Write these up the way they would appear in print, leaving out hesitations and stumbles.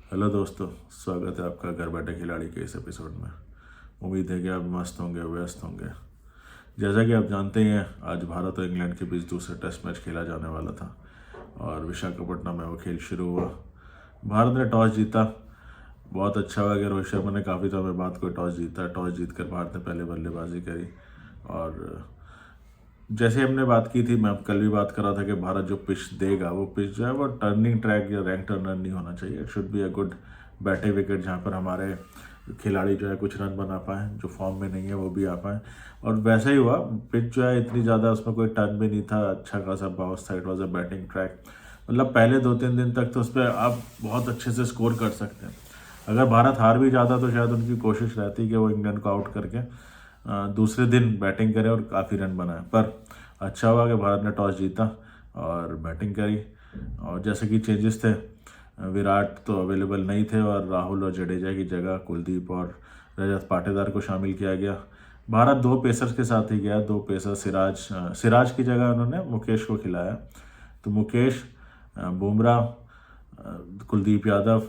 Hello दोस्तों, स्वागत है आपका घर बैठे खिलाड़ी के इस एपिसोड में। उम्मीद है कि आप मस्त होंगे, व्यस्त होंगे। जैसा कि आप जानते ही हैं, आज भारत और इंग्लैंड के बीच दूसरा टेस्ट मैच खेला जाने वाला था और विशाखापट्टनम में वो खेल शुरू हुआ। भारत ने टॉस जीता। बहुत अच्छा हुआ कि रोहित शर्मा ने काफ़ी समय बाद कोई टॉस जीता। टॉस जीतकर भारत ने पहले बल्लेबाजी करी और जैसे हमने बात की थी, मैं अब कल भी बात कर रहा था कि भारत जो पिच देगा वो पिच जो है वो टर्निंग ट्रैक या रैंक टर्नर नहीं होना चाहिए। It should be a good batting wicket जहाँ पर हमारे खिलाड़ी जो है कुछ रन बना पाएँ, जो फॉर्म में नहीं है वो भी आ पाएँ। और वैसा ही हुआ। पिच जो है इतनी ज़्यादा उसमें कोई टर्न भी नहीं था, अच्छा खासा बाउंस था। It was a batting track. मतलब पहले 2-3 दिन तक तो उस पर आप बहुत अच्छे से स्कोर कर सकते हैं। अगर भारत हार भी जाता तो शायद उनकी कोशिश रहती कि वो इंग्लैंड को आउट करके दूसरे दिन बैटिंग करें और काफ़ी रन बनाए। पर अच्छा हुआ कि भारत ने टॉस जीता और बैटिंग करी। और जैसे कि चेंजेस थे, विराट तो अवेलेबल नहीं थे और राहुल और जडेजा की जगह कुलदीप और रजत पाटीदार को शामिल किया गया। भारत 2 पेसर्स के साथ ही गया। 2 पेसर सिराज की जगह उन्होंने मुकेश को खिलाया। तो मुकेश, बुमराह, कुलदीप यादव,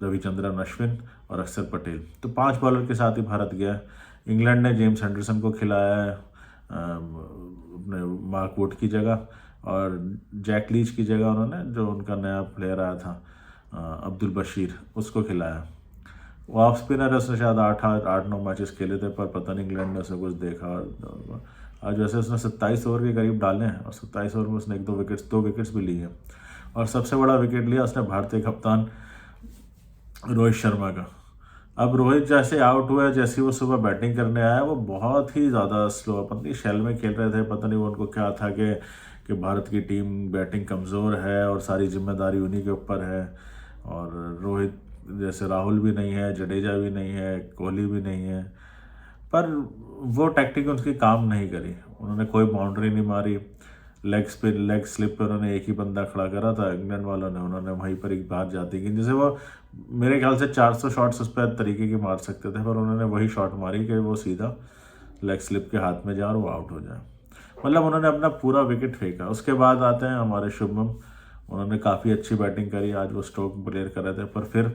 रविचंद्रन अश्विन और अक्षर पटेल, तो 5 बॉलर के साथ ही भारत गया। इंग्लैंड ने जेम्स एंडरसन को खिलाया है अपने मार्क वुड की जगह, और जैक लीच की जगह उन्होंने जो उनका नया प्लेयर आया था अब्दुल बशीर, उसको खिलाया। वो ऑफ स्पिनर है, उसने शायद 8-9 मैचेस खेले थे, पर पता नहीं इंग्लैंड ने उसे कुछ देखा। आज वैसे उसने 27 ओवर के करीब डाले हैं और 27 ओवर में उसने 2 विकेट्स भी ली हैं। और सबसे बड़ा विकेट लिया उसने भारतीय कप्तान रोहित शर्मा का। अब रोहित जैसे आउट हुआ, जैसे वो सुबह बैटिंग करने आया, वो बहुत ही ज़्यादा स्लो, पता नहीं शेल में खेल रहे थे, पता नहीं वो उनको क्या था कि भारत की टीम बैटिंग कमज़ोर है और सारी जिम्मेदारी उन्हीं के ऊपर है। और रोहित जैसे राहुल भी नहीं है, जडेजा भी नहीं है, कोहली भी नहीं है, पर वो टैक्टिक उनकी काम नहीं करी। उन्होंने कोई बाउंड्री नहीं मारी। लेग स्लिप पे उन्होंने एक ही बंदा खड़ा करा था इंग्लैंड वालों ने, उन्होंने वहीं पर एक बाहर जाती की, जैसे वो मेरे ख्याल से 400 शॉट्स उस पर तरीके की मार सकते थे, पर उन्होंने वही शॉट मारी कि वो सीधा लेग स्लिप के हाथ में जाए और वो आउट हो जाए। मतलब उन्होंने अपना पूरा विकेट फेंका। उसके बाद आते हैं हमारे शुभमन। उन्होंने काफ़ी अच्छी बैटिंग करी। आज वो स्ट्रोक प्लेयर कर रहे थे, पर फिर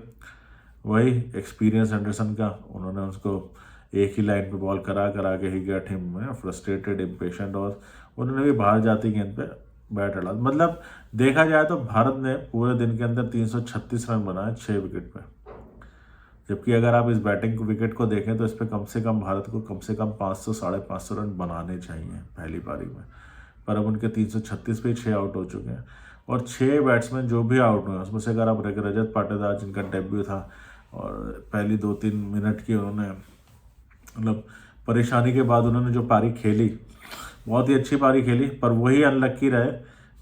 वही एक्सपीरियंस एंडरसन का, उन्होंने उसको एक ही लाइन पे बॉल करा करा के ही गेट हिम फ्रस्ट्रेटेड, इम्पेशेंट, और उन्होंने भी बाहर जाती गेंद पे बैट अड़ा। मतलब देखा जाए तो भारत ने पूरे दिन के अंदर 336 रन बनाए 6 विकेट पे। जबकि अगर आप इस बैटिंग विकेट को देखें तो इस पर कम से कम भारत को कम से कम 500-550 रन बनाने चाहिए पहली पारी में। पर अब उनके 336 पे 6 आउट हो चुके हैं। और 6 बैट्समैन जो भी आउट हुए उसमें से अगर आप रजत पाटीदार, जिनका डेब्यू था और पहली 2-3 मिनट की उन्होंने मतलब परेशानी के बाद उन्होंने जो पारी खेली, बहुत ही अच्छी पारी खेली, पर वही अनलक्की रहे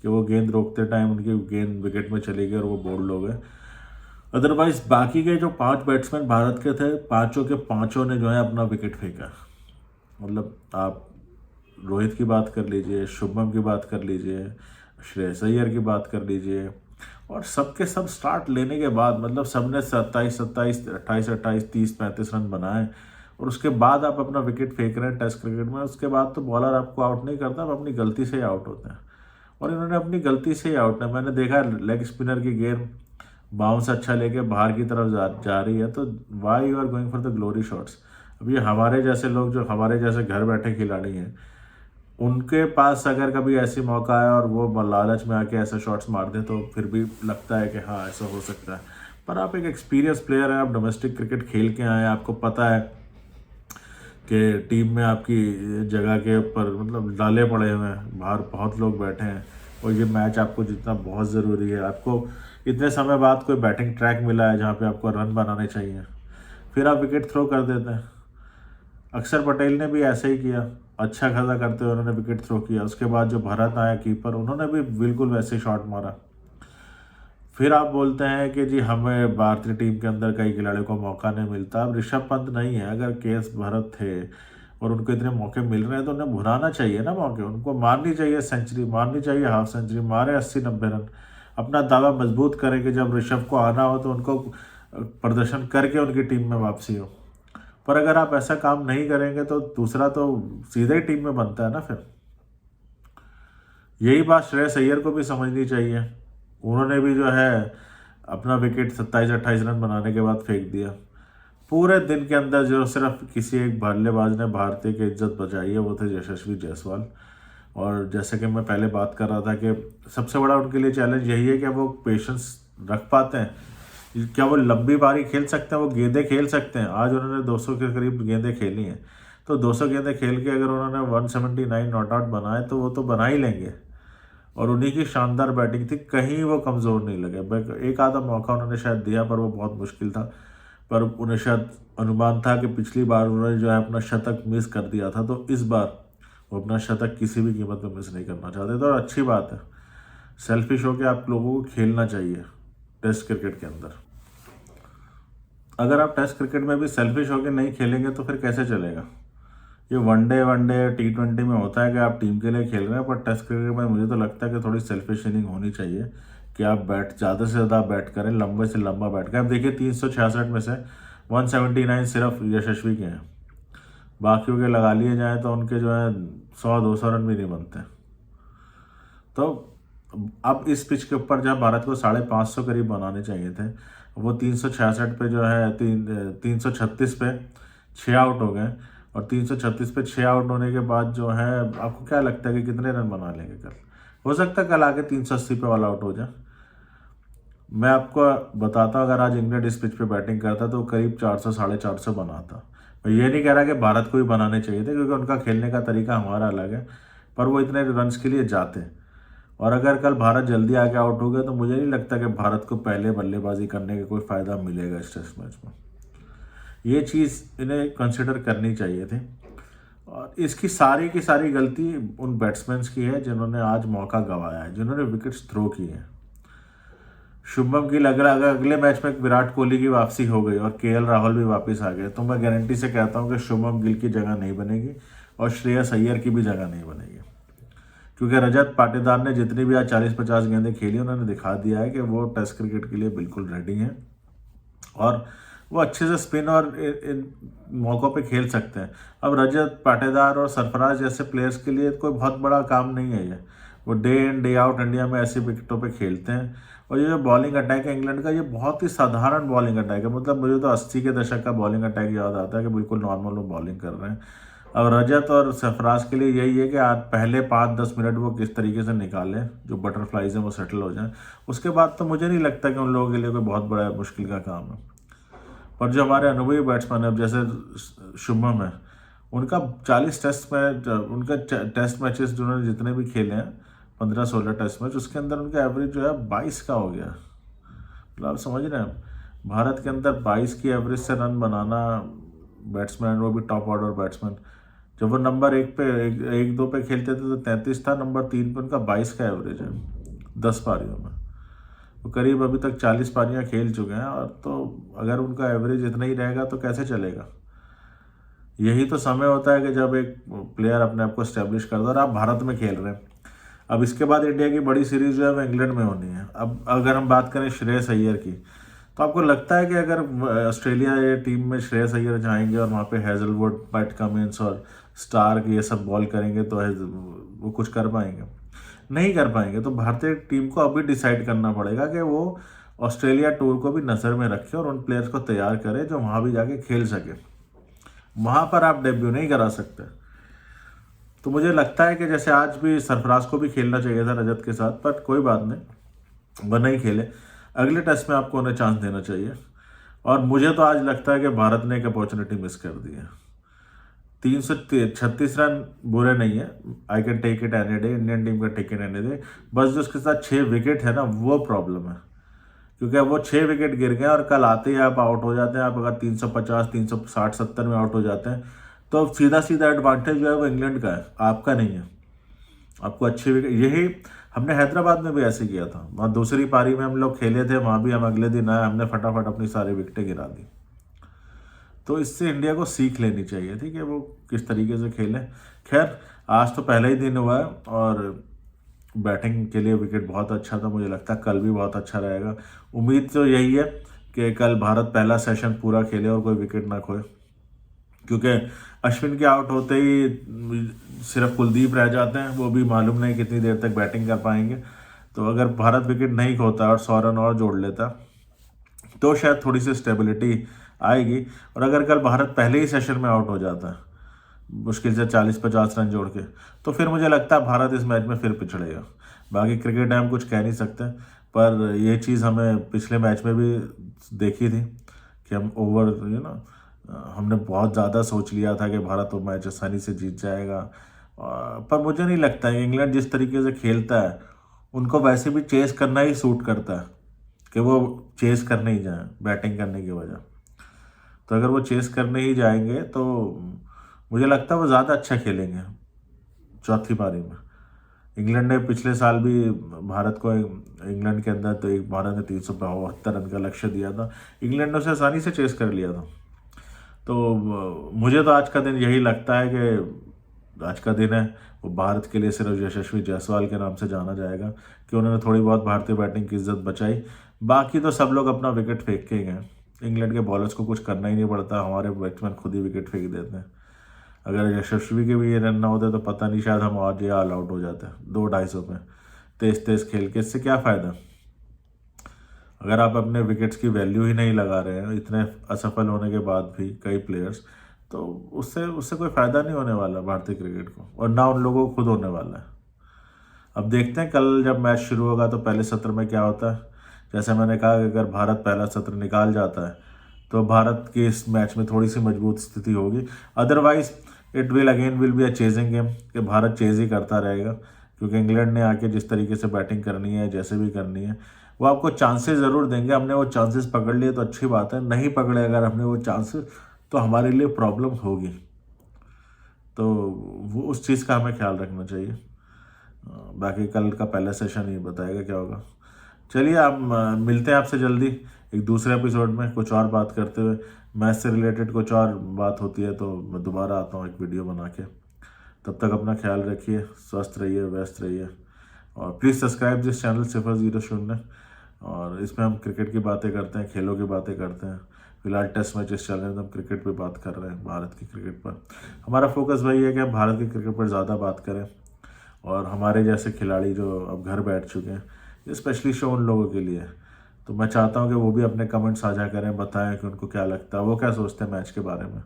कि वो गेंद रोकते टाइम उनकी गेंद विकेट में चली गई और वो बोल्ड हो गए। अदरवाइज बाकी के जो 5 बैट्समैन भारत के थे, पांचों के पांचों ने जो है अपना विकेट फेंका। मतलब आप रोहित की बात कर लीजिए, शुभमन की बात कर लीजिए, श्रेयस अय्यर की बात कर लीजिए, और सबके सब स्टार्ट लेने के बाद मतलब सबने 27-27, 28-28, 30-35 रन बनाए। और उसके बाद आप अपना विकेट फेंक रहे हैं टेस्ट क्रिकेट में। उसके बाद तो बॉलर आपको आउट नहीं करता, आप अपनी गलती से ही आउट होते हैं। और इन्होंने अपनी गलती से ही आउट है। मैंने देखा लेग स्पिनर की गेंद बाउंस अच्छा लेके बाहर की तरफ जा रही है, तो why you are going for the glory shots. अब ये हमारे जैसे लोग, जो हमारे जैसे घर बैठे खिलाड़ी हैं, उनके पास अगर कभी ऐसी मौका है और वो लालच में आके ऐसे शॉट्स मार दें तो फिर भी लगता है कि हाँ ऐसा हो सकता है। पर आप एक एक्सपीरियंस प्लेयर हैं, आप डोमेस्टिक क्रिकेट खेल के आए हैं, आपको पता है कि टीम में आपकी जगह के ऊपर मतलब डाले पड़े हुए हैं, बाहर बहुत लोग बैठे हैं और ये मैच आपको जीतना बहुत ज़रूरी है। आपको इतने समय बाद कोई बैटिंग ट्रैक मिला है जहाँ पे आपको रन बनाने चाहिए, फिर आप विकेट थ्रो कर देते हैं। अक्षर पटेल ने भी ऐसे ही किया, अच्छा खासा करते हुए उन्होंने विकेट थ्रो किया। उसके बाद जो भरत आया कीपर, उन्होंने भी बिल्कुल वैसे शॉट मारा। फिर आप बोलते हैं कि जी हमें भारतीय टीम के अंदर कई खिलाड़ियों को मौका नहीं मिलता। अब ऋषभ पंत नहीं है, अगर केएस भरत थे और उनको इतने मौके मिल रहे हैं तो उन्हें भुनाना चाहिए ना मौके। उनको मारनी चाहिए सेंचुरी, मारनी चाहिए हाफ सेंचुरी, मारे 80-90 रन, अपना दावा मजबूत करें कि जब ऋषभ को आना हो तो उनको प्रदर्शन करके उनकी टीम में वापसी हो। पर अगर आप ऐसा काम नहीं करेंगे तो दूसरा तो सीधे ही टीम में बनता है ना फिर। यही बात श्रेयस अय्यर को भी समझनी चाहिए। उन्होंने भी जो है अपना विकेट 27-28 रन बनाने के बाद फेंक दिया। पूरे दिन के अंदर जो सिर्फ किसी एक बल्लेबाज ने भारतीय की इज्जत बचाई है वो थे यशस्वी जायसवाल। और जैसे कि मैं पहले बात कर रहा था कि सबसे बड़ा उनके लिए चैलेंज यही है कि वो पेशेंस रख पाते हैं, क्या वो लंबी पारी खेल सकते हैं, वो गेंदें खेल सकते हैं। आज उन्होंने 200 के करीब गेंदें खेली हैं, तो 200 गेंदें खेल के अगर उन्होंने 179 नॉट आउट बनाए तो वो तो बना ही लेंगे। और उन्हीं की शानदार बैटिंग थी, कहीं वो कमज़ोर नहीं लगे। एक आधा मौका उन्होंने शायद दिया पर वो बहुत मुश्किल था, पर उन्हें शायद अनुमान था कि पिछली बार उन्होंने जो है अपना शतक मिस कर दिया था, तो इस बार वो अपना शतक किसी भी कीमत पर मिस नहीं करना चाहते। तो अच्छी बात है, सेल्फिश होकर आप लोगों को खेलना चाहिए टेस्ट क्रिकेट के अंदर। अगर आप टेस्ट क्रिकेट में भी सेल्फिश होकर नहीं खेलेंगे तो फिर कैसे चलेगा। ये वनडे T20 में होता है कि आप टीम के लिए खेल रहे हैं, पर टेस्ट क्रिकेट में मुझे तो लगता है कि थोड़ी सेल्फिश इनिंग होनी चाहिए कि आप ज़्यादा से ज़्यादा बैट करें, लंबे से लंबा बैट करें। अब देखिए 366 में से 179 सिर्फ यशस्वी के हैं, बाकियों के लगा लिए जाएँ तो उनके जो है 100-200 रन भी नहीं बनते। तो अब इस पिच के ऊपर जहाँ भारत को 550 करीब बनाने चाहिए थे, वो 366 पे जो है 336 पे 6 आउट हो गए। और 336 पे 6 आउट होने के बाद जो है आपको क्या लगता है कि कितने रन बना लेंगे कल? हो सकता है कल आके 380 पे ऑल आउट हो जाए। मैं आपको बताता हूँ, अगर आज इंग्लैंड इस पिच पे बैटिंग करता तो करीब 400 450 बनाता। मैं ये नहीं कह रहा कि भारत को भी बनाने चाहिए थे, क्योंकि उनका खेलने का तरीका हमारा अलग है, पर वो इतने रन्स के लिए जाते। और अगर कल भारत जल्दी आके आउट हो गया तो मुझे नहीं लगता कि भारत को पहले बल्लेबाजी करने का कोई फ़ायदा मिलेगा इस टेस्ट मैच में। ये चीज़ इन्हें कंसिडर करनी चाहिए थी। और इसकी सारी की सारी गलती उन बैट्समैन की है जिन्होंने आज मौका गंवाया है, जिन्होंने विकेट्स थ्रो किए हैं। शुभमन गिल अगर अगले मैच में विराट कोहली की वापसी हो गई और KL राहुल भी वापस आ गए तो मैं गारंटी से कहता हूं कि शुभमन गिल की जगह नहीं बनेगी और श्रेयस अय्यर की भी जगह नहीं बनेगी। क्योंकि रजत पाटीदार ने जितनी भी आज 40-50 गेंदें खेली उन्होंने दिखा दिया है कि वो टेस्ट क्रिकेट के लिए बिल्कुल रेडी हैं और वो अच्छे से स्पिन और इन मौक़ों पे खेल सकते हैं। अब रजत पाटीदार और सरफराज जैसे प्लेयर्स के लिए कोई बहुत बड़ा काम नहीं है ये, वो day in day out India में ऐसी विकेटों पे खेलते हैं। और ये जो बॉलिंग अटैक है इंग्लैंड का, ये बहुत ही साधारण बॉलिंग अटैक है। मतलब मुझे तो 80 के दशक का बॉलिंग अटैक याद आता है कि बिल्कुल नॉर्मल वो बॉलिंग कर रहे हैं। अब रजत और सरफराज के लिए यही है कि आज पहले 5-10 मिनट वो किस तरीके से निकालें, जो बटरफ्लाइज हैं वो सेटल हो जाएं। उसके बाद तो मुझे नहीं लगता कि उन लोगों के लिए कोई बहुत बड़ा मुश्किल का काम है। पर जो हमारे अनुभवी बैट्समैन है, अब जैसे शुभम है, उनका 40 टेस्ट मैच, उनका टेस्ट मैचेस जो उन्होंने जितने भी खेले हैं 15-16 टेस्ट मैच, उसके अंदर उनका एवरेज जो है 22 का हो गया। मतलब आप समझ रहे हैं, भारत के अंदर 22 की एवरेज से रन बनाना बैट्समैन, वो भी टॉप ऑर्डर बैट्समैन, जब वो नंबर 1-2 पे खेलते थे तो 33 था, नंबर 3 पे उनका 22 का एवरेज है 10 पारियों में। वो करीब अभी तक 40 पारियां खेल चुके हैं, और तो अगर उनका एवरेज इतना ही रहेगा तो कैसे चलेगा। यही तो समय होता है कि जब एक प्लेयर अपने आप को स्टैब्लिश करता है। और आप भारत में खेल रहे हैं, अब इसके बाद इंडिया की बड़ी सीरीज जो है वो इंग्लैंड में होनी है। अब अगर हम बात करें श्रेयस अय्यर की, तो आपको लगता है कि अगर ऑस्ट्रेलिया ये टीम में श्रेयस अय्यर जाएंगे और वहाँ पे हैजलवुड, पैट कमिंस और स्टार्क ये सब बॉल करेंगे तो वो कुछ कर पाएंगे? नहीं कर पाएंगे। तो भारतीय टीम को अभी डिसाइड करना पड़ेगा कि वो ऑस्ट्रेलिया टूर को भी नज़र में रखे और उन प्लेयर्स को तैयार करे जो वहाँ भी जाके खेल सके। वहाँ पर आप डेब्यू नहीं करा सकते। तो मुझे लगता है कि जैसे आज भी सरफराज को भी खेलना चाहिए था रजत के साथ, पर कोई बात नहीं, वह नहीं खेले। अगले टेस्ट में आपको उन्हें चांस देना चाहिए। और मुझे तो आज लगता है कि भारत ने एक अपॉर्चुनिटी मिस कर दी है। 336 रन बुरे नहीं है, I can take it any day, Indian team का टेक इट एनी डे। बस जो उसके साथ 6 विकेट है ना, वो प्रॉब्लम है। क्योंकि अब वो 6 विकेट गिर गए और कल आते ही आप आउट हो जाते हैं। आप अगर 350, 360, 70 में आउट हो जाते हैं तो सीधा सीधा एडवांटेज जो है वो इंग्लैंड का है, आपका नहीं है। आपको अच्छी विकेट, यही हमने हैदराबाद में भी ऐसे किया था। वहाँ दूसरी पारी में हम लोग खेले थे, वहाँ भी हम अगले दिन आए, हमने फटाफट अपनी सारी विकेटें गिरा दी। तो इससे इंडिया को सीख लेनी चाहिए थी कि वो किस तरीके से खेलें। खैर, आज तो पहला ही दिन हुआ है और बैटिंग के लिए विकेट बहुत अच्छा था। मुझे लगता है कल भी बहुत अच्छा रहेगा। उम्मीद तो यही है कि कल भारत पहला सेशन पूरा खेले और कोई विकेट ना खोए, क्योंकि अश्विन के आउट होते ही सिर्फ कुलदीप रह जाते हैं, वो भी मालूम नहीं कितनी देर तक बैटिंग कर पाएंगे। तो अगर भारत विकेट नहीं खोता और 100 रन और जोड़ लेता तो शायद थोड़ी सी स्टेबिलिटी आएगी। और अगर कल भारत पहले ही सेशन में आउट हो जाता है मुश्किल से 40-50 रन जोड़ के, तो फिर मुझे लगता है भारत इस मैच में फिर पिछड़ेगा। बाकी क्रिकेट है, हम कुछ कह नहीं सकते, पर ये चीज़ हमें पिछले मैच में भी देखी थी कि हम ओवर हमने बहुत ज़्यादा सोच लिया था कि भारत वो मैच आसानी से जीत जाएगा। पर मुझे नहीं लगता है, इंग्लैंड जिस तरीके से खेलता है उनको वैसे भी चेस करना ही सूट करता है कि वो चेस करने ही जाएं बैटिंग करने की वजह। तो अगर वो चेस करने ही जाएंगे तो मुझे लगता है वो ज़्यादा अच्छा खेलेंगे चौथी पारी में। इंग्लैंड ने पिछले साल भी भारत को, इंग्लैंड के अंदर तो एक भारत ने 372 रन का लक्ष्य दिया था, इंग्लैंड ने उसे आसानी से चेस कर लिया था। तो मुझे तो आज का दिन यही लगता है कि आज का दिन है वो भारत के लिए सिर्फ यशस्वी जायसवाल के नाम से जाना जाएगा कि उन्होंने थोड़ी बहुत भारतीय बैटिंग की इज्जत बचाई। बाकी तो सब लोग अपना विकेट फेंक के गए। इंग्लैंड के बॉलर्स को कुछ करना ही नहीं पड़ता, हमारे बैट्समैन खुद ही विकेट फेंक देते हैं। अगर यशस्वी के भी ये रन ना होते तो पता नहीं, शायद हम आज ये ऑल आउट हो जाते हैं 2-250 में तेज तेज खेल के। इससे क्या फ़ायदा अगर आप अपने विकेट्स की वैल्यू ही नहीं लगा रहे हैं इतने असफल होने के बाद भी कई प्लेयर्स, तो उससे उससे कोई फ़ायदा नहीं होने वाला भारतीय क्रिकेट को, और ना उन लोगों को खुद होने वाला है। अब देखते हैं कल जब मैच शुरू होगा तो पहले सत्र में क्या होता है। जैसे मैंने कहा कि अगर भारत पहला सत्र निकाल जाता है तो भारत की इस मैच में थोड़ी सी मजबूत स्थिति होगी। Otherwise it will be a chasing game कि भारत चेज ही करता रहेगा, क्योंकि इंग्लैंड ने आके जिस तरीके से बैटिंग करनी है, जैसे भी करनी है, वो आपको चांसेस ज़रूर देंगे। हमने वो चांसेस पकड़ लिए तो अच्छी बात है, नहीं पकड़े अगर हमने वो चांसेस तो हमारे लिए प्रॉब्लम होगी। तो वो उस चीज़ का हमें ख्याल रखना चाहिए। बाकी कल का पहला सेशन ही बताएगा क्या होगा। चलिए आप मिलते हैं आपसे जल्दी एक दूसरे एपिसोड में कुछ और बात करते हुए। मैच से रिलेटेड कुछ और बात होती है तो मैं दोबारा आता हूँ एक वीडियो बना के। तब तक अपना ख्याल रखिए, स्वस्थ रहिए, व्यस्त रहिए, और प्लीज़ सब्सक्राइब दिस चैनल 000। और इसमें हम क्रिकेट की बातें करते हैं, खेलों की बातें करते हैं। फिलहाल टेस्ट मैचेस चल रहे हैं तो हम क्रिकेट पे बात कर रहे हैं, भारत की क्रिकेट पर। हमारा फोकस वही है कि हम भारत की क्रिकेट पर ज़्यादा बात करें, और हमारे जैसे खिलाड़ी जो अब घर बैठ चुके हैं, ये स्पेशली शो उन लोगों के लिए है। तो मैं चाहता हूँ कि वो भी अपने कमेंट साझा करें, बताएं कि उनको क्या लगता है, वो क्या सोचते हैं मैच के बारे में।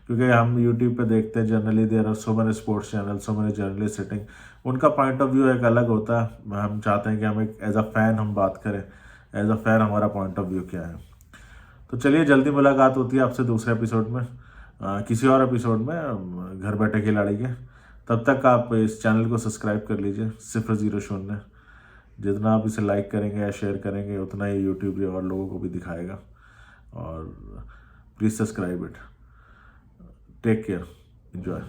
क्योंकि हम यूट्यूब पे देखते हैं generally there are so many sports channel, so many journalist sitting, उनका पॉइंट ऑफ व्यू एक अलग होता है। हम चाहते हैं कि हम एक एज अ फैन हम बात करें, एज अ फैन हमारा पॉइंट ऑफ व्यू क्या है। तो चलिए जल्दी मुलाकात होती है आपसे दूसरे एपिसोड में, किसी और एपिसोड में घर बैठे खिलाड़ी के। तब तक आप इस चैनल को सब्सक्राइब कर लीजिए 000। जितना आप इसे लाइक करेंगे या शेयर करेंगे उतना ही यूट्यूब और लोगों को भी दिखाएगा। और please subscribe it. Take care, enjoy.